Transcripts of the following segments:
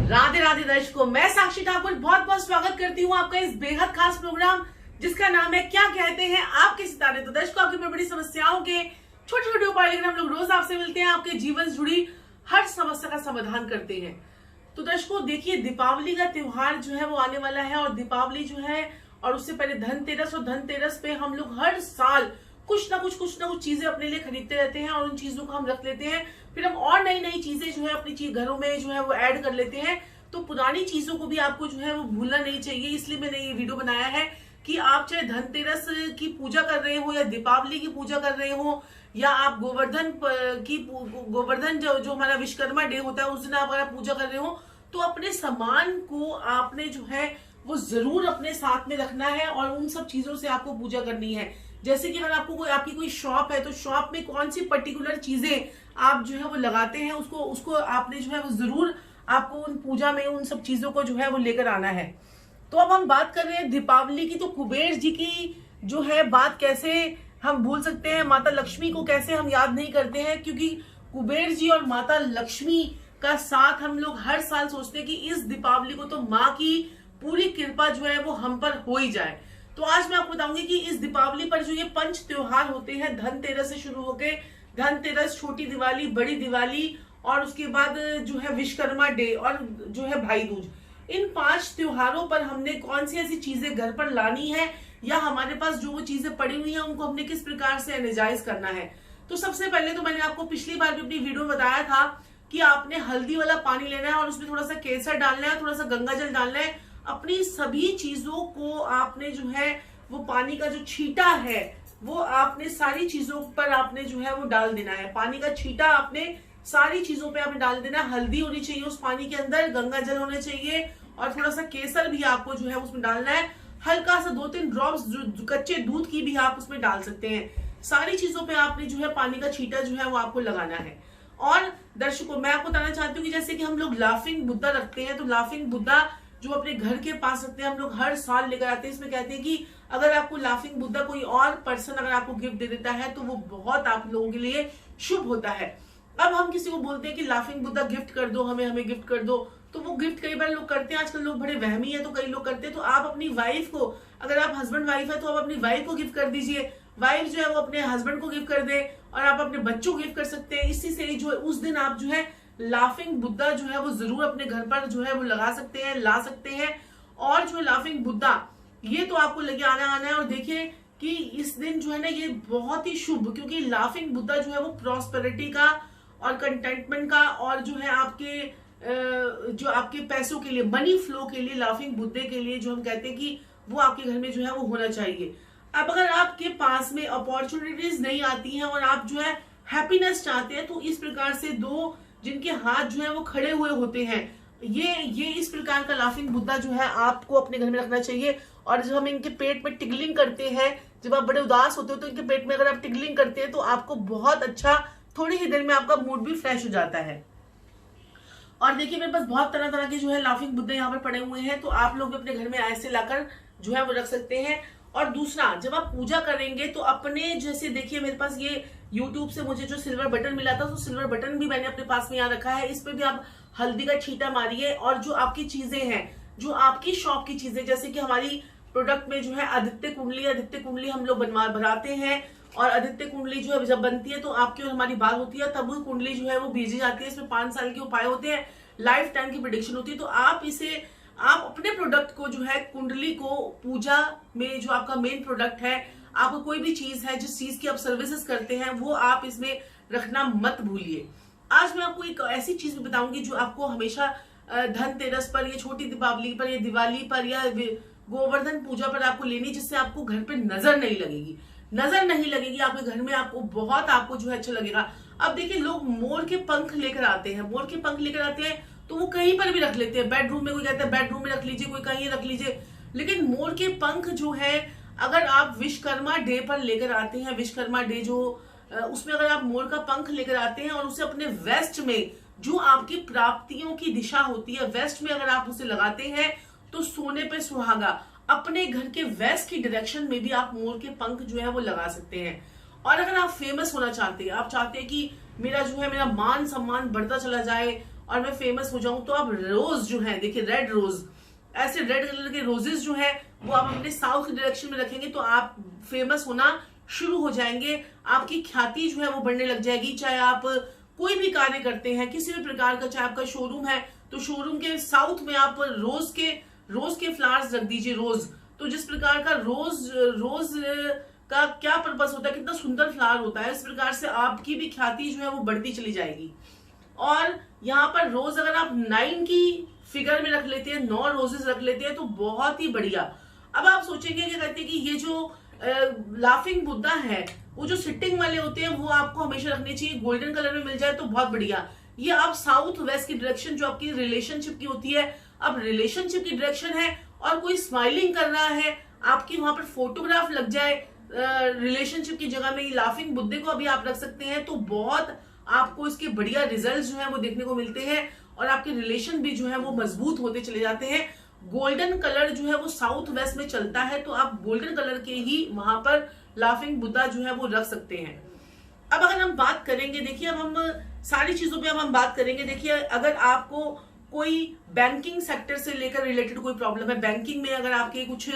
राधे राधे दर्शकों, मैं साक्षी ठाकुर बहुत बहुत स्वागत करती हूँ आपका इस बेहद खास प्रोग्राम जिसका नाम है क्या कहते हैं आपके सितारे। तो दर्शकों, आपकी बड़ी बड़ी समस्याओं के छोटे छोटे उपाय लेकर हम लोग रोज आपसे मिलते हैं, आपके जीवन से जुड़ी हर समस्या का समाधान करते हैं। तो दर्शकों देखिए, दीपावली का त्योहार जो है वो आने वाला है और दीपावली जो है और उससे पहले धनतेरस, और धनतेरस पे हम लोग हर साल कुछ ना कुछ चीजें अपने लिए खरीदते रहते हैं और उन चीजों को हम रख लेते हैं। फिर हम और नई नई चीजें जो है अपनी घरों में जो है वो ऐड कर लेते हैं। तो पुरानी चीजों को भी आपको जो है वो भूलना नहीं चाहिए, इसलिए मैंने ये वीडियो बनाया है कि आप चाहे धनतेरस की पूजा कर रहे हो या दीपावली की पूजा कर रहे हो या आप गोवर्धन जो हमारा विश्वकर्मा डे होता है उस दिन आप अगर पूजा कर रहे हो, तो अपने सामान को आपने जो है वो जरूर अपने साथ में रखना है और उन सब चीजों से आपको पूजा करनी है। जैसे कि अगर आपकी कोई शॉप है तो शॉप में कौन सी पर्टिकुलर चीजें आप जो है वो लगाते हैं, उसको आपने जो है वो जरूर आपको उन पूजा में उन सब चीजों को जो है वो लेकर आना है। तो अब हम बात कर रहे हैं दीपावली की। तो कुबेर जी की जो है बात कैसे हम भूल सकते हैं, माता लक्ष्मी को कैसे हम याद नहीं करते हैं, क्योंकि कुबेर जी और माता लक्ष्मी का साथ हम लोग हर साल सोचते हैं कि इस दीपावली को तो माँ की पूरी कृपा जो है वो हम पर हो ही जाए। तो आज मैं आपको बताऊंगी कि इस दीपावली पर जो ये पंच त्योहार होते हैं, धनतेरस से शुरू होके धनतेरस, छोटी दिवाली, बड़ी दिवाली और उसके बाद जो है विश्वकर्मा डे और जो है भाई दूज, इन 5 त्योहारों पर हमने कौन सी ऐसी चीजें घर पर लानी है या हमारे पास जो वो चीजें पड़ी हुई हैं उनको हमने किस प्रकार से एनर्जाइज करना है। तो सबसे पहले तो मैंने आपको पिछली बार भी अपनी वीडियो में बताया था कि आपने हल्दी वाला पानी लेना है और उसमें थोड़ा सा केसर डालना है, थोड़ा सा गंगा जल डालना है। अपनी सभी चीजों को आपने जो है वो पानी का जो छींटा है वो आपने सारी चीजों पर आपने जो है वो डाल देना है। पानी का छींटा आपने सारी चीजों पे आपने डाल देना। हल्दी होनी चाहिए उस पानी के अंदर, गंगा जल होना चाहिए और थोड़ा सा केसर भी आपको जो है उसमें डालना है। हल्का सा 2-3 ड्रॉप्स कच्चे दूध की भी आप उसमें डाल सकते हैं। सारी चीजों पे आपने जो है पानी का छींटा जो है वो आपको लगाना है। और दर्शकों, मैं आपको बताना चाहती हूँ कि जैसे कि हम लोग लाफिंग बुद्धा रखते हैं, तो लाफिंग बुद्धा जो अपने घर के पास रखते हैं हम लोग हर साल लेकर आते हैं। इसमें कहते हैं कि अगर आपको लाफिंग बुद्धा कोई और पर्सन अगर आपको गिफ्ट दे देता है तो वो बहुत आप लोगों के लिए शुभ होता है। अब हम किसी को बोलते हैं कि लाफिंग बुद्धा गिफ्ट कर दो, हमें गिफ्ट कर दो, तो वो गिफ्ट कई बार लोग करते हैं। आजकल लोग बड़े वहमी है तो कई लोग करते हैं। तो आप अपनी वाइफ को, अगर आप हस्बैंड वाइफ है तो आप अपनी वाइफ को गिफ्ट कर दीजिए, वाइफ जो है वो अपने हस्बैंड को गिफ्ट कर दे और आप अपने बच्चों को गिफ्ट कर सकते हैं। इसी से जो है उस दिन आप जो है लाफिंग बुद्धा जो है वो जरूर अपने घर पर जो है वो लगा सकते हैं, ला सकते हैं। और जो लाफिंग बुद्धा ये तो आपको लेके आना है। और देखिए कि इस दिन जो है ना ये बहुत ही शुभ, क्योंकि लाफिंग बुद्धा जो है वो प्रॉस्पेरिटी का और कंटेंटमेंट का और जो है आपके पैसों के लिए, मनी फ्लो के लिए, लाफिंग बुद्धे के लिए जो हम कहते हैं कि वो आपके घर में जो है वो होना चाहिए। अब अगर आपके पास में अपॉर्चुनिटीज नहीं आती हैं और आप जो है हैप्पीनेस चाहते हैं, तो इस प्रकार से 2 जिनके हाथ जो है वो खड़े हुए होते हैं, ये इस प्रकार का लाफिंग बुद्धा जो है आपको अपने घर में रखना चाहिए। और जब हम इनके पेट में टिगलिंग करते हैं, जब आप बड़े उदास होते हो तो इनके पेट में अगर आप टिगलिंग करते हैं तो आपको बहुत अच्छा, थोड़ी ही देर में आपका मूड भी फ्रेश हो जाता है। और देखिए मेरे पास बहुत तरह तरह के जो है लाफिंग बुद्धा यहाँ पर पड़े हुए हैं, तो आप लोग अपने घर में ऐसे लाकर जो है वो रख सकते हैं। और दूसरा, जब आप पूजा करेंगे तो अपने, जैसे देखिए मेरे पास ये YouTube से मुझे जो सिल्वर बटन मिला था, तो सिल्वर बटन भी मैंने अपने पास में यहाँ रखा है। इस पे भी आप हल्दी का छींटा मारिए और जो आपकी चीजें हैं, जो आपकी शॉप की चीजें, जैसे कि हमारी प्रोडक्ट में जो है आदित्य कुंडली हम लोग बनाते हैं और आदित्य कुंडली जो है जब बनती है तो आपकी और हमारी बात होती है, तब वो कुंडली जो है वो भेजी जाती है। इसमें 5 साल के उपाय होते हैं, लाइफ टाइम की प्रेडिक्शन होती है। तो आप अपने प्रोडक्ट को जो है, कुंडली को, पूजा में जो आपका मेन प्रोडक्ट है, आपको कोई भी चीज है जिस चीज की आप सर्विसेज करते हैं वो आप इसमें रखना मत भूलिए। आज मैं आपको एक ऐसी चीज बताऊंगी जो आपको हमेशा धनतेरस पर या छोटी दीपावली पर या दिवाली पर या गोवर्धन पूजा पर आपको लेनी, जिससे आपको घर पे नजर नहीं लगेगी आपके घर में, आपको जो है अच्छा लगेगा। अब देखिए लोग मोर के पंख लेकर आते हैं, तो वो कहीं पर भी रख लेते हैं। बेडरूम में, कोई कहता है बेडरूम में रख लीजिए, कोई कहीं रख लीजिए। लेकिन मोर के पंख जो है अगर आप विश्वकर्मा डे पर लेकर आते हैं, विश्वकर्मा डे जो उसमें अगर आप मोर का पंख लेकर आते हैं और उसे अपने वेस्ट में, जो आपकी प्राप्तियों की दिशा होती है, वेस्ट में अगर आप उसे लगाते हैं तो सोने पे सुहागा। अपने घर के वेस्ट की डायरेक्शन में भी आप मोर के पंख जो है वो लगा सकते हैं। और अगर आप फेमस होना चाहते हैं, आप चाहते हैं कि मेरा मान सम्मान बढ़ता चला जाए और मैं फेमस हो जाऊं, तो आप रोज जो है देखिए, रेड रोज, ऐसे रेड कलर के रोजेस जो है वो आप अपने साउथ डायरेक्शन में रखेंगे तो आप फेमस होना शुरू हो जाएंगे। आपकी ख्याति जो है वो बढ़ने लग जाएगी। चाहे आप कोई भी कार्य करते हैं किसी भी प्रकार का, चाहे आपका शोरूम है तो शोरूम के साउथ में आप रोज के फ्लावर्स रख दीजिए। रोज, तो जिस प्रकार का रोज का क्या पर्पस होता है, कितना सुंदर फ्लावर होता है, इस प्रकार से आपकी भी ख्याति जो है वो बढ़ती चली जाएगी। और यहाँ पर रोज अगर आप 9 की फिगर में रख लेते हैं, 9 रोजेस रख लेते हैं तो बहुत ही बढ़िया। अब आप सोचेंगे कि कहते हैं कि ये जो लाफिंग बुद्धा है, वो जो सिटिंग वाले होते हैं वो आपको हमेशा रखने चाहिए, गोल्डन कलर में मिल जाए तो बहुत बढ़िया। ये आप साउथ वेस्ट की डायरेक्शन जो आपकी रिलेशनशिप की होती है, अब रिलेशनशिप की डायरेक्शन है और कोई स्माइलिंग कर रहा है, आपकी वहां पर फोटोग्राफ लग जाए रिलेशनशिप की जगह में, लाफिंग बुद्धे को अभी आप रख सकते हैं तो बहुत आपको इसके बढ़िया रिजल्ट्स जो है वो देखने को मिलते हैं और आपके रिलेशन भी जो है वो मजबूत होते चले जाते हैं। गोल्डन कलर जो है वो साउथ वेस्ट में चलता है तो आप गोल्डन कलर के ही वहां पर लाफिंग बुद्धा जो है वो रख सकते हैं। अब अगर हम बात करेंगे, देखिए अब हम सारी चीजों पे अब हम बात करेंगे। देखिए अगर आपको कोई बैंकिंग सेक्टर से लेकर रिलेटेड कोई प्रॉब्लम है, बैंकिंग में अगर आपके कुछ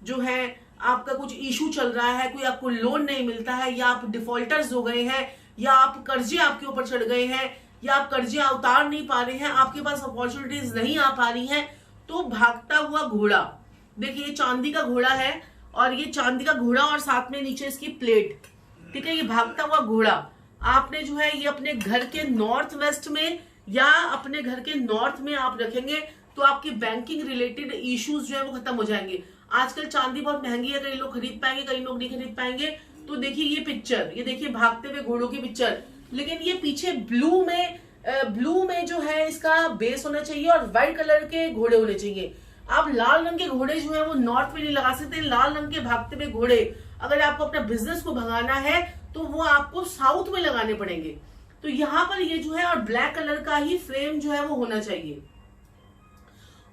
जो है आपका कुछ इशू चल रहा है, कोई आपको लोन नहीं मिलता है, या आप डिफॉल्टर्स हो गए हैं, या आप कर्जे आपके ऊपर चढ़ गए हैं, या आप कर्जे उतार नहीं पा रहे हैं, आपके पास अपॉर्चुनिटीज नहीं आ पा रही हैं, तो भागता हुआ घोड़ा, देखिए ये चांदी का घोड़ा है और ये चांदी का घोड़ा और साथ में नीचे इसकी प्लेट, ठीक है, ये भागता हुआ घोड़ा आपने जो है ये अपने घर के नॉर्थ वेस्ट में या अपने घर के नॉर्थ में आप रखेंगे तो आपकी बैंकिंग रिलेटेड इश्यूज जो है वो खत्म हो जाएंगे। आजकल चांदी बहुत महंगी है, कई लोग खरीद पाएंगे, कई लोग नहीं खरीद पाएंगे। तो देखिए ये पिक्चर, ये देखिए भागते हुए घोड़ों की पिक्चर, लेकिन ये पीछे ब्लू में जो है इसका बेस होना चाहिए और व्हाइट कलर के घोड़े होने चाहिए। आप लाल रंग के घोड़े जो है वो नॉर्थ में नहीं लगा सकते। लाल रंग के भागते हुए घोड़े अगर आपको अपना बिजनेस को भगाना है तो वो आपको साउथ में लगाने पड़ेंगे। तो यहाँ पर ये जो है और ब्लैक कलर का ही फ्रेम जो है वो होना चाहिए।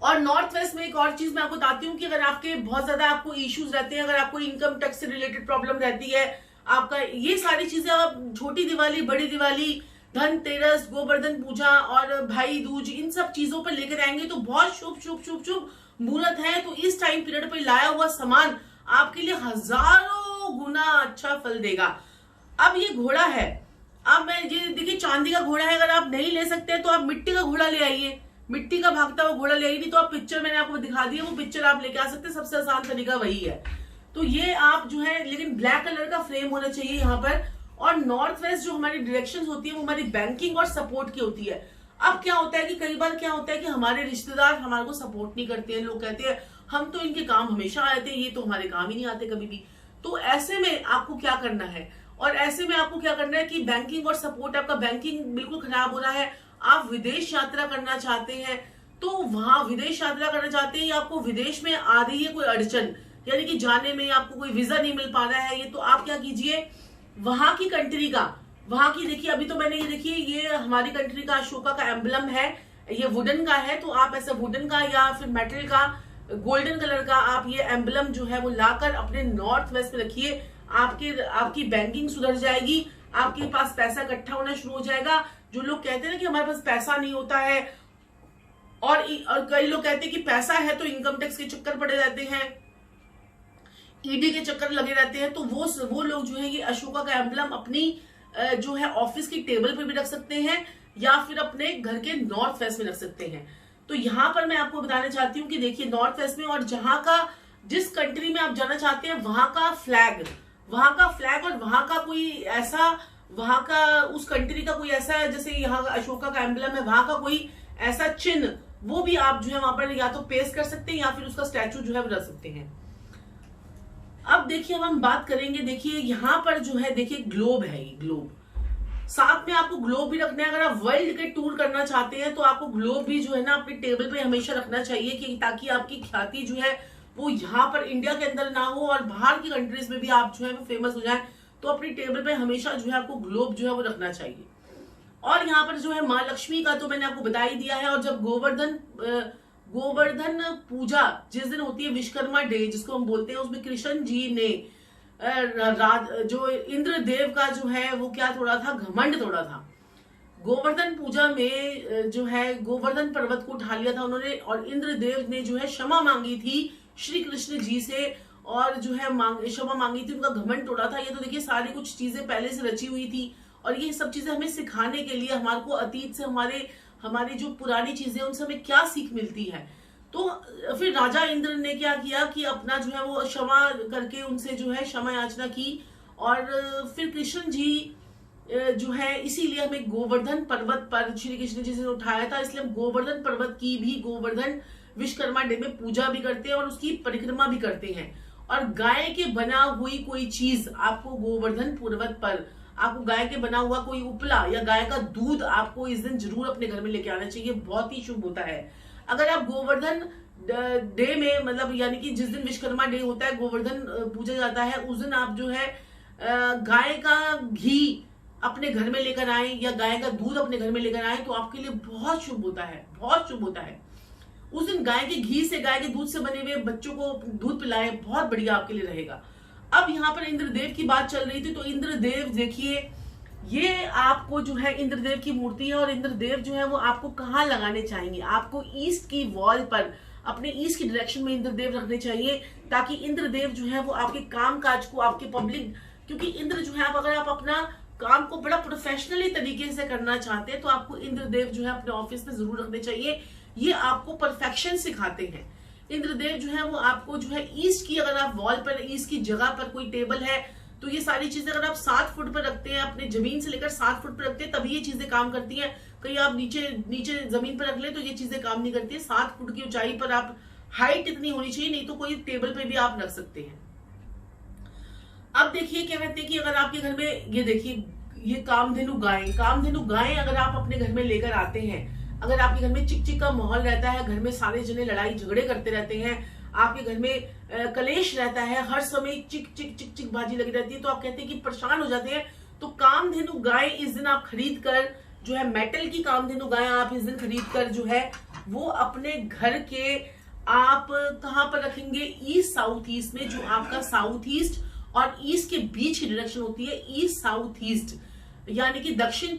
और नॉर्थ वेस्ट में एक और चीज मैं आपको बताती हूँ कि अगर आपके बहुत ज्यादा आपको इश्यूज रहते हैं, अगर आपको इनकम टैक्स से रिलेटेड प्रॉब्लम रहती है, आपका ये सारी चीजें आप छोटी दिवाली, बड़ी दिवाली, धनतेरस, गोवर्धन पूजा और भाई दूज, इन सब चीजों पर लेकर आएंगे तो बहुत शुभ शुभ शुभ शुभ मुहूर्त है। तो इस टाइम पीरियड पर लाया हुआ सामान आपके लिए हजारों गुना अच्छा फल देगा। अब ये घोड़ा है, अब मैं ये देखिए चांदी का घोड़ा है, अगर आप नहीं ले सकते तो आप मिट्टी का घोड़ा ले आइए, मिट्टी का भागता हुआ घोड़ा ले आइए। नहीं तो आप पिक्चर मैंने आपको दिखा दी है, वो पिक्चर आप लेके आ सकते हैं, सबसे आसान तरीका वही है। तो ये आप जो है, लेकिन ब्लैक कलर का फ्रेम होना चाहिए यहाँ पर। और नॉर्थ वेस्ट जो हमारी डायरेक्शन होती है वो हमारी बैंकिंग और सपोर्ट की होती है। अब क्या होता है कि कई बार क्या होता है कि हमारे रिश्तेदार हमारे को सपोर्ट नहीं करते हैं, लोग कहते हैं हम तो इनके काम हमेशा आते हैं, ये तो हमारे काम ही नहीं आते कभी भी। तो ऐसे में आपको क्या करना है, और ऐसे में आपको क्या करना है कि बैंकिंग और सपोर्ट, आपका बैंकिंग बिल्कुल खराब हो रहा है, आप विदेश यात्रा करना चाहते हैं, तो वहां विदेश यात्रा करना चाहते हैं या आपको विदेश में आ रही है कोई अड़चन, यानी कि जाने में आपको कोई वीजा नहीं मिल पा रहा है, ये तो आप क्या कीजिए, वहां की कंट्री का, वहां की देखिए अभी तो मैंने ये देखिए ये हमारी कंट्री का अशोका का एम्बलम है, ये वुडन का है, तो आप ऐसा वुडन का या फिर मेटल का गोल्डन कलर का आप ये एम्बलम जो है वो लाकर अपने नॉर्थ वेस्ट में रखिए। आपकी बैंकिंग सुधर जाएगी, आपके पास पैसा इकट्ठा होना शुरू हो जाएगा। जो लोग कहते हैं ना कि हमारे पास पैसा नहीं होता है, और कई लोग कहते हैं कि पैसा है तो इनकम टैक्स के चक्कर पड़े रहते हैं, ईडी के चक्कर लगे रहते हैं, तो वो लोग जो है ये अशोका का एम्बलम अपनी जो है ऑफिस की टेबल पे भी रख सकते हैं या फिर अपने घर के नॉर्थ वेस्ट में रख सकते हैं। तो यहाँ पर मैं आपको बताना चाहती हूँ कि देखिए नॉर्थ वेस्ट में और जहां का जिस कंट्री में आप जाना चाहते हैं वहां का फ्लैग और वहां का कोई ऐसा, वहां का उस कंट्री का कोई ऐसा, जैसे यहाँ का अशोका का एम्बलम है, वहां का कोई ऐसा चिन्ह वो भी आप जो है वहां पर या तो पेस्ट कर सकते हैं या फिर उसका स्टैचू जो है वो रख सकते हैं। अब देखिए अब हम बात करेंगे, देखिए यहाँ पर जो है देखिए ग्लोब है, ये ग्लोब, साथ में आपको ग्लोब भी रखना है। अगर आप वर्ल्ड के टूर करना चाहते हैं तो आपको ग्लोब भी जो है ना अपनी टेबल पे हमेशा रखना चाहिए कि ताकि आपकी ख्याति जो है वो यहाँ पर इंडिया के अंदर ना हो और बाहर की कंट्रीज में भी आप जो है वो फेमस हो जाए। तो अपनी टेबल पे हमेशा जो है आपको ग्लोब जो है वो रखना चाहिए। और यहाँ पर जो है माँ लक्ष्मी का तो मैंने आपको बता ही दिया है। और जब गोवर्धन पूजा जिस दिन होती है, विश्वकर्मा डे जिसको हम बोलते हैं, उसमें कृष्ण जी ने जो इंद्रदेव का जो है वो क्या तोड़ा था, घमंड तोड़ा था। गोवर्धन पूजा में जो है गोवर्धन पर्वत को उठा लिया था उन्होंने, और इंद्रदेव ने जो है क्षमा मांगी थी श्री कृष्ण जी से, और जो है क्षमा मांगी थी, उनका घमंड तोड़ा था। ये तो देखिए सारी कुछ चीजें पहले से रची हुई थी, और ये सब चीजें हमें सिखाने के लिए, हमारे को अतीत से हमारी जो पुरानी चीजें उनसे हमें क्या सीख मिलती है। तो फिर राजा इंद्र ने क्या किया कि अपना जो है वो क्षमा करके उनसे जो है क्षमा याचना की, और फिर कृष्ण जी जो है, इसीलिए हमें गोवर्धन पर्वत पर श्री कृष्ण जी ने उठाया था, इसलिए हम गोवर्धन पर्वत की भी गोवर्धन विश्वकर्मा डे में पूजा भी करते हैं और उसकी परिक्रमा भी करते हैं। और गाय के बना हुई कोई चीज आपको गोवर्धन पर्वत पर, आपको गाय के बना हुआ कोई उपला या गाय का दूध आपको इस दिन जरूर अपने घर में लेके आना चाहिए, बहुत ही शुभ होता है। अगर आप गोवर्धन डे में, मतलब यानी कि जिस दिन विश्वकर्मा डे होता है, गोवर्धन पूजा जाता है, उस दिन आप जो है गाय का घी अपने घर में लेकर आए या गाय का दूध अपने घर में लेकर आए, तो आपके लिए बहुत शुभ होता है, बहुत शुभ होता है। उस दिन गाय के घी से, गाय के दूध से बने हुए बच्चों को दूध पिलाएं, बहुत बढ़िया आपके लिए रहेगा। अब यहाँ पर इंद्रदेव की बात चल रही थी, तो इंद्रदेव देखिए, ये आपको जो है इंद्रदेव की मूर्ति है, और इंद्रदेव जो है वो आपको कहाँ लगाने चाहिए, आपको ईस्ट की वॉल पर, अपने ईस्ट की डायरेक्शन में इंद्रदेव रखने चाहिए, ताकि इंद्रदेव जो है वो आपके काम काज को, आपके पब्लिक, क्योंकि इंद्र जो है, अगर आप अपना काम को बड़ा प्रोफेशनली तरीके से करना चाहते हैं, तो आपको इंद्रदेव जो है अपने ऑफिस में जरूर रखने चाहिए। ये आपको परफेक्शन सिखाते हैं। इंद्रदेव जो है वो आपको जो है ईस्ट की, अगर आप वॉल पर, ईस्ट की जगह पर कोई टेबल है, तो ये सारी चीजें अगर आप 7 फुट पर रखते हैं, अपने जमीन से लेकर 7 फुट पर रखते हैं, तभी ये चीजें काम करती हैं। कहीं आप नीचे जमीन पर रख ले तो ये चीजें काम नहीं करती है। 7 फुट की ऊंचाई पर आप, हाइट इतनी होनी चाहिए, नहीं तो कोई टेबल पे भी आप रख सकते हैं। अब देखिए क्या कहते हैं कि अगर आपके घर में, ये देखिए, ये कामधेनु गाय अगर आप अपने घर में लेकर आते हैं, अगर आपके घर में चिक चिक का माहौल रहता है, घर में सारे जने लड़ाई झगड़े करते रहते हैं, आपके घर में कलेश रहता है, हर समय चिक चिक चिक चिक बाजी लगी रहती है, तो आप कहते हैं कि परेशान हो जाते हैं, तो कामधेनु गाय इस दिन आप खरीद कर जो है, मेटल की कामधेनु गाय आप इस दिन खरीद कर जो है वो अपने घर के, आप कहां पर रखेंगे, ईस्ट साउथ ईस्ट में, जो आपका साउथ ईस्ट और ईस्ट के बीच की डायरेक्शन होती है, ईस्ट साउथ ईस्ट, यानी कि दक्षिण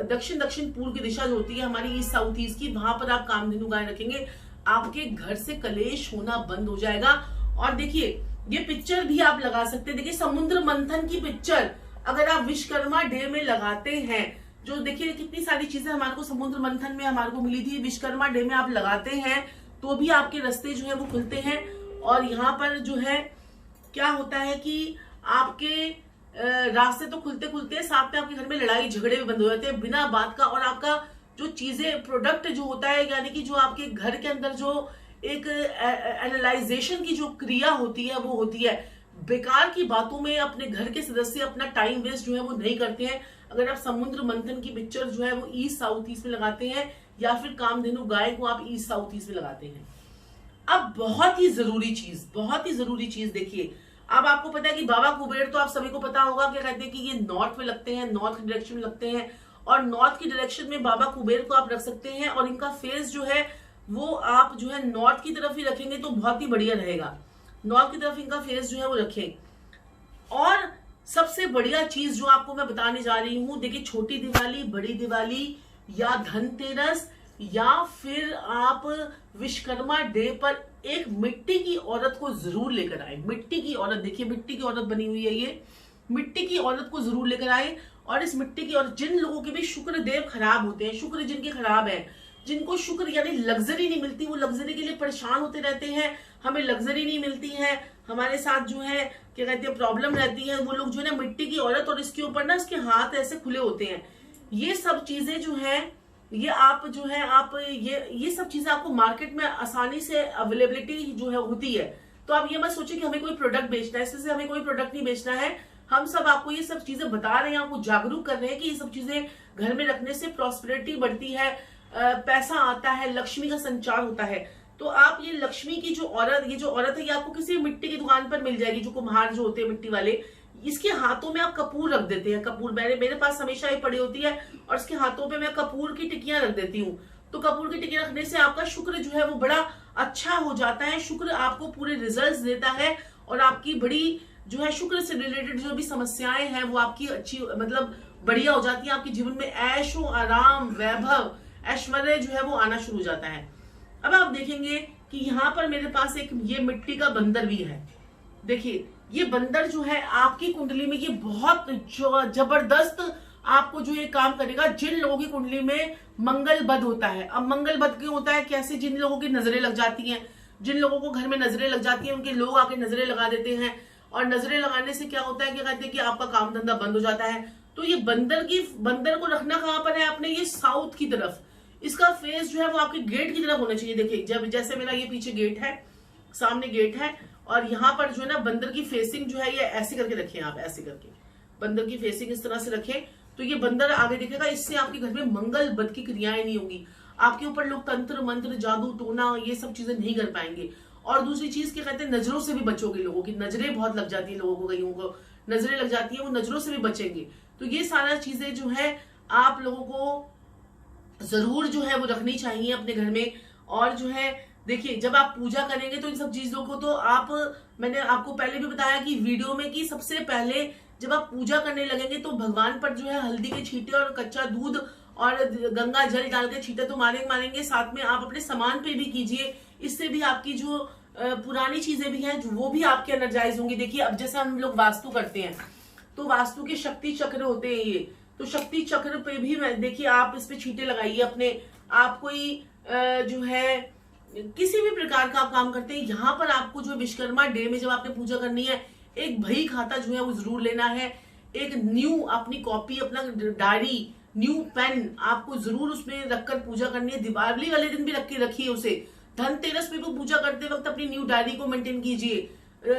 दक्षिण पूर्व की दिशा जो होती है हमारी ईस्ट साउथ ईस्ट की, वहां पर आप कामधेनु गाय रखेंगे, आपके घर से कलेश होना बंद हो जाएगा। और देखिए ये पिक्चर भी आप लगा सकते हैं, देखिए समुद्र मंथन की पिक्चर अगर आप विश्वकर्मा डे में लगाते हैं, जो देखिए कितनी सारी चीजें हमारे को समुद्र मंथन में हमारे को मिली थी, विश्वकर्मा डे में आप लगाते हैं तो भी आपके रास्ते जो है वो खुलते हैं। और यहाँ पर जो है क्या होता है कि आपके रास्ते तो खुलते खुलते साथ में आपके घर में लड़ाई झगड़े भी बंद हो जाते हैं बिना बात का, और आपका जो चीजें, प्रोडक्ट जो होता है, यानी कि जो आपके घर के अंदर जो एक एनालाइजेशन की जो क्रिया होती है वो होती है। बेकार की बातों में अपने घर के सदस्य अपना टाइम वेस्ट जो है वो नहीं करते हैं। अगर आप समुद्र मंथन की पिक्चर जो है वो ईस्ट साउथ ईस्ट में लगाते हैं, या फिर कामधेनु गाय को आप ईस्ट साउथ ईस्ट में लगाते हैं। अब बहुत ही जरूरी चीज देखिए, अब आपको पता है कि बाबा कुबेर, तो आप सभी को पता होगा, क्या कहते हैं कि ये नॉर्थ में लगते हैं, नॉर्थ की डायरेक्शन में लगते हैं, और नॉर्थ की डायरेक्शन में बाबा कुबेर को आप रख सकते हैं, और इनका फेस जो है वो आप जो है नॉर्थ की तरफ ही रखेंगे तो बहुत ही बढ़िया रहेगा। नॉर्थ की तरफ इनका फेस जो है वो रखें। और सबसे बढ़िया चीज जो आपको मैं बताने जा रही हूं, देखिए छोटी दिवाली, बड़ी दिवाली, या धनतेरस, या फिर आप विश्वकर्मा डे पर एक मिट्टी की औरत को जरूर लेकर आए। मिट्टी की औरत, देखिए मिट्टी की औरत बनी हुई है, ये मिट्टी की औरत को जरूर लेकर आए। और इस मिट्टी की औरत, जिन लोगों के भी शुक्र देव खराब होते हैं, शुक्र जिनके खराब है, जिनको शुक्र यानी लग्जरी नहीं मिलती, वो लग्जरी के लिए परेशान होते रहते हैं, हमें लग्जरी नहीं मिलती है, हमारे साथ जो है क्या कहते हैं प्रॉब्लम रहती है, वो लोग जो है ना मिट्टी की औरत, और इसके ऊपर ना इसके हाथ ऐसे खुले होते हैं, ये सब चीजें जो है, ये आप जो है आप ये सब चीजें आपको मार्केट में आसानी से अवेलेबिलिटी जो है होती है। तो आप ये मत सोचिए कि हमें कोई प्रोडक्ट बेचना है, इससे हमें कोई प्रोडक्ट नहीं बेचना है, हम सब आपको ये सब चीजें बता रहे हैं, आपको जागरूक कर रहे हैं कि ये सब चीजें घर में रखने से प्रॉस्पेरिटी बढ़ती है, पैसा आता है, लक्ष्मी का संचार होता है। तो आप ये लक्ष्मी की जो औरत, ये जो औरत है, ये आपको किसी मिट्टी की दुकान पर मिल जाएगी, जो कुम्हार जो होते हैं मिट्टी वाले, इसके हाथों में आप कपूर रख देते हैं। कपूर मेरे पास हमेशा ही पड़ी होती है, और इसके हाथों पे मैं कपूर की टिकियां रख देती हूँ। तो कपूर की टिकियां रखने से आपका शुक्र जो है वो बड़ा अच्छा हो जाता है, शुक्र आपको पूरे रिजल्ट्स देता है, और आपकी बड़ी जो है शुक्र से रिलेटेड जो भी समस्याएं हैं वो आपकी अच्छी, मतलब बढ़िया हो जाती है। आपके जीवन में ऐशो आराम, वैभव, ऐश्वर्य जो है वो आना शुरू हो जाता है। अब आप देखेंगे कि यहाँ पर मेरे पास एक ये मिट्टी का बंदर भी है। देखिए ये बंदर जो है आपकी कुंडली में ये बहुत जबरदस्त आपको जो ये काम करेगा। जिन लोगों की कुंडली में मंगल बद होता है, अब मंगल बद क्यों होता है, कैसे, जिन लोगों की नजरें लग जाती हैं, जिन लोगों को घर में नजरें लग जाती हैं, उनके लोग आके नजरें लगा देते हैं, और नजरें लगाने से क्या होता है, क्या कहते हैं कि आपका काम धंधा बंद हो जाता है। तो ये बंदर को रखना कहाँ पर है आपने, ये साउथ की तरफ, इसका फेस जो है वो आपके गेट की तरफ होना चाहिए। देखिए जब जैसे मेरा ये पीछे गेट है, सामने गेट है, और यहाँ पर जो है ना बंदर की फेसिंग जो है ये ऐसे करके रखें आप, ऐसे करके बंदर की फेसिंग इस तरह से रखें, तो ये बंदर आगे दिखेगा। इससे आपके घर में मंगल बद की क्रियाएं नहीं होगी, आपके ऊपर लोग तंत्र मंत्र जादू टोना ये सब चीजें नहीं कर पाएंगे। और दूसरी चीज क्या कहते हैं, नजरों से भी बचोगे। लोगों की नजरें बहुत लग जाती है, लोगों को, कईयों को नजरें लग जाती है, वो नजरों से भी बचेंगे। तो ये सारा चीजें जो है आप लोगों को जरूर जो है वो रखनी चाहिए अपने घर में। और जो है देखिए जब आप पूजा करेंगे तो इन सब चीजों को तो मैंने आपको पहले भी बताया कि वीडियो में, कि सबसे पहले जब आप पूजा करने लगेंगे तो भगवान पर जो है हल्दी के छींटे और कच्चा दूध और गंगा जल डाल के छींटे तो मारेंगे। साथ में आप अपने सामान पे भी कीजिए, इससे भी आपकी जो पुरानी चीजें भी हैं वो भी आपके एनर्जाइज होंगी। देखिए अब जैसे हम लोग वास्तु करते हैं तो वास्तु के शक्ति चक्र होते हैं ये, तो शक्ति चक्र पे भी देखिए आप इस पे छींटे लगाइए अपने। आप कोई जो है किसी भी प्रकार का आप काम करते हैं, यहाँ पर आपको जो विश्वकर्मा डे में जब आपने पूजा करनी है, एक बही खाता जो है वो जरूर लेना है, एक न्यू अपनी कॉपी, अपना डायरी, न्यू पेन आपको जरूर उसमें रखकर पूजा करनी है। दिवाली वाले दिन भी रखिए उसे। धनतेरस पे भी पूजा करते वक्त अपनी न्यू डायरी को मेंटेन कीजिए।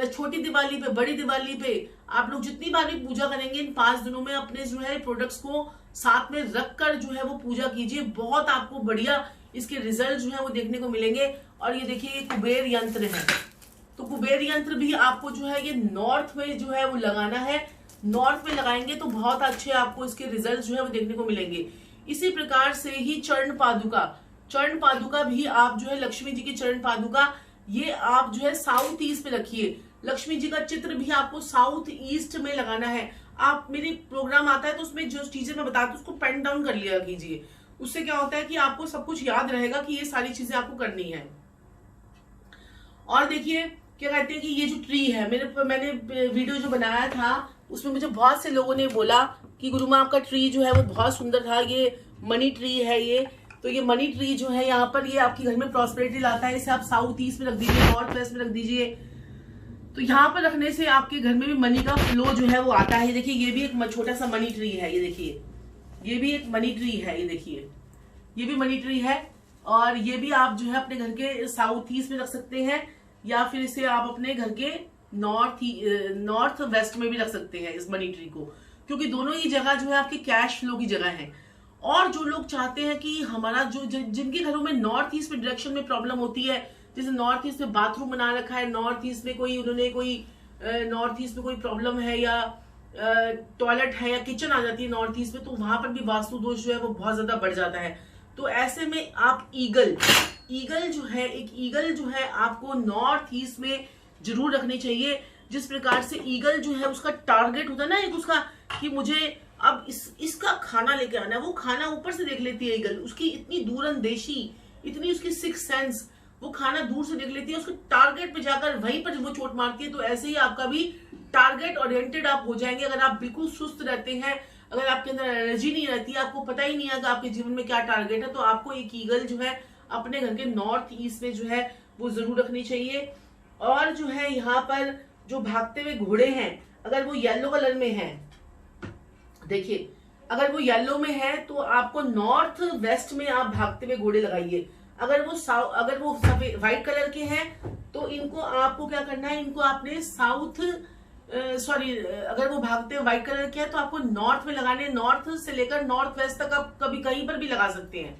छोटी दिवाली पे, बड़ी दिवाली पे, आप लोग जितनी बार भी पूजा करेंगे इन 5 दिनों में अपने जो है प्रोडक्ट्स को साथ में रखकर जो है वो पूजा कीजिए। बहुत आपको बढ़िया इसके रिजल्ट जो है वो देखने को मिलेंगे। और ये देखिए ये कुबेर यंत्र है, तो कुबेर यंत्र भी आपको जो है ये नॉर्थ में जो है वो लगाना है। नॉर्थ में लगाएंगे तो बहुत अच्छे आपको इसके रिजल्ट जो है वो देखने को मिलेंगे। इसी प्रकार से ही चरण पादुका भी आप जो है लक्ष्मी जी की चरण पादुका, ये आप जो है साउथ ईस्ट पे रखिए। लक्ष्मी जी का चित्र भी आपको साउथ ईस्ट में लगाना है। आप मेरे प्रोग्राम आता है तो उसमें जो चीजें मैं बताती हूँ उसको पेन डाउन कर लिया कीजिए। उससे क्या होता है कि आपको सब कुछ याद रहेगा कि ये सारी चीजें आपको करनी है। और देखिए क्या कहते हैं कि ये जो ट्री है, मैंने वीडियो जो बनाया था उसमें मुझे बहुत से लोगों ने बोला कि गुरुमा आपका ट्री जो है वो बहुत सुंदर था, ये मनी ट्री है ये। तो ये मनी ट्री जो है यहाँ पर ये आपके घर में प्रॉस्पेरिटी लाता है। इसे आप साउथ ईस्ट में रख दीजिए, नॉर्थ वेस्ट में रख दीजिए। तो यहाँ पर रखने से आपके घर में भी मनी का फ्लो जो है वो आता है। देखिए ये भी एक छोटा सा मनी ट्री है, ये देखिए ये भी एक मनी ट्री है, ये देखिए ये भी मनी ट्री है। और ये भी आप जो है अपने घर के साउथ ईस्ट में रख सकते हैं, या फिर इसे आप अपने घर के नॉर्थ वेस्ट में भी रख सकते हैं इस मनी ट्री को, क्योंकि दोनों ही जगह जो है आपकी कैश फ्लो की जगह है। और जो लोग चाहते हैं कि हमारा जिनके घरों में नॉर्थ ईस्ट में डायरेक्शन में प्रॉब्लम होती है, जैसे नॉर्थ ईस्ट में बाथरूम बना रखा है, नॉर्थ ईस्ट में कोई नॉर्थ ईस्ट में कोई प्रॉब्लम है, या टॉयलेट है या किचन आ जाती है नॉर्थ ईस्ट में, तो वहां पर भी वास्तु दोष जो है वो बहुत ज्यादा बढ़ जाता है। तो ऐसे में आप ईगल जो है आपको नॉर्थ ईस्ट में जरूर रखनी चाहिए। जिस प्रकार से ईगल जो है उसका टारगेट होता है ना एक उसका, कि मुझे अब इसका खाना लेके आना है, वो खाना ऊपर से देख लेती है ईगल। उसकी इतनी दूरंदेशी, इतनी उसकी सिक्स सेंस, वो खाना दूर से देख लेती है, उसके टारगेट पे जाकर वहीं पर वो चोट मारती है। तो ऐसे ही आपका भी टारगेट ओरिएंटेड आप हो जाएंगे। अगर आप बिल्कुल सुस्त रहते हैं, अगर आपके अंदर एनर्जी नहीं रहती है, आपको पता ही नहीं है कि आपके जीवन में क्या टारगेट है, तो आपको एक ईगल जो है अपने घर के नॉर्थ ईस्ट में जो है वो जरूर रखनी चाहिए। और जो है यहाँ पर जो भागते हुए घोड़े हैं, अगर वो येलो कलर में है, देखिए अगर वो येलो में है तो आपको नॉर्थ वेस्ट में आप भागते हुए घोड़े लगाइए। अगर वो सफेद व्हाइट कलर के हैं तो इनको आपको क्या करना है, इनको आपने अगर वो भागते हुए व्हाइट कलर के हैं तो आपको नॉर्थ में लगाने। नॉर्थ से लेकर नॉर्थ वेस्ट तक आप कभी कहीं पर भी लगा सकते हैं।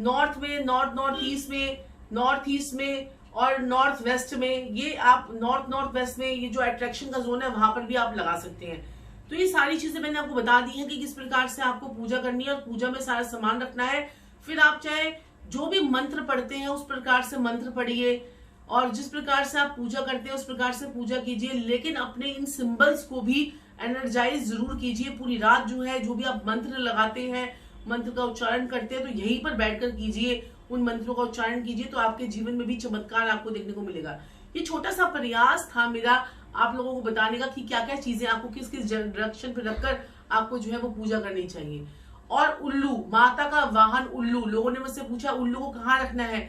नॉर्थ में, नॉर्थ ईस्ट में, नॉर्थ ईस्ट में और नॉर्थ वेस्ट में, ये आप नॉर्थ वेस्ट में ये जो अट्रैक्शन का जोन है वहां पर भी आप लगा सकते हैं। तो ये सारी चीजें मैंने आपको बता दी हैं कि किस प्रकार से आपको पूजा करनी है और पूजा में सारा सामान रखना है। फिर आप चाहे जो भी मंत्र पढ़ते हैं उस प्रकार से मंत्र पढ़िए, और जिस प्रकार से आप पूजा करते हैं उस प्रकार से पूजा कीजिए, लेकिन अपने इन सिंबल्स को भी एनर्जाइज जरूर कीजिए। पूरी रात जो है जो भी आप मंत्र लगाते हैं, मंत्र का उच्चारण करते हैं, तो यहीं पर बैठकर कीजिए, उन मंत्रों का उच्चारण कीजिए, तो आपके जीवन में भी चमत्कार आपको देखने को मिलेगा। ये छोटा सा प्रयास था मेरा आप लोगों को बताने का कि क्या क्या चीजें आपको किस किस डायरेक्शन पे रखकर आपको जो है वो पूजा करनी चाहिए। और उल्लू, माता का वाहन उल्लू, लोगों ने मुझसे पूछा उल्लू को कहाँ रखना है,